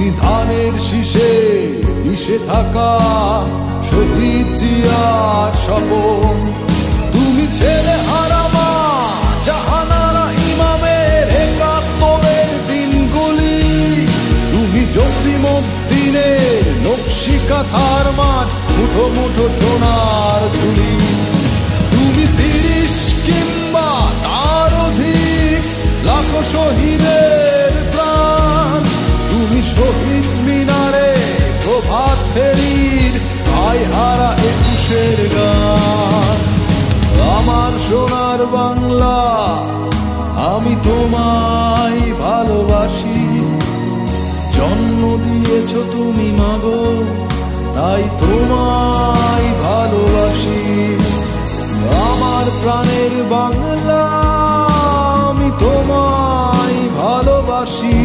তুমি ধানের শীষে মিশে থাকা শহীদ জিয়ার স্বপন। তুমি ছেলে হারা মা জাহানারা ইমামের ৭১-এর দিনগুলি। তুমি জসিমউদ্দিনের নকশি কাঁথার মাঠ, মুঠো মুঠো সোনার ঝুলি। তুমি ৩০ কিংবা তার অধিক লাখো শহীদের প্রাণ। তুমি শহীদ মিনারে প্রভাত ফেরির ভাই হারা ২১-এর গান। আমার সোনার বাংলা আমি তোমায় ভালোবাসি। জন্ম দিয়েছ তুমি মাগো, তাই তোমায় ভালোবাসি। আমার প্রাণের বাংলা আমি তোমায় ভালোবাসি।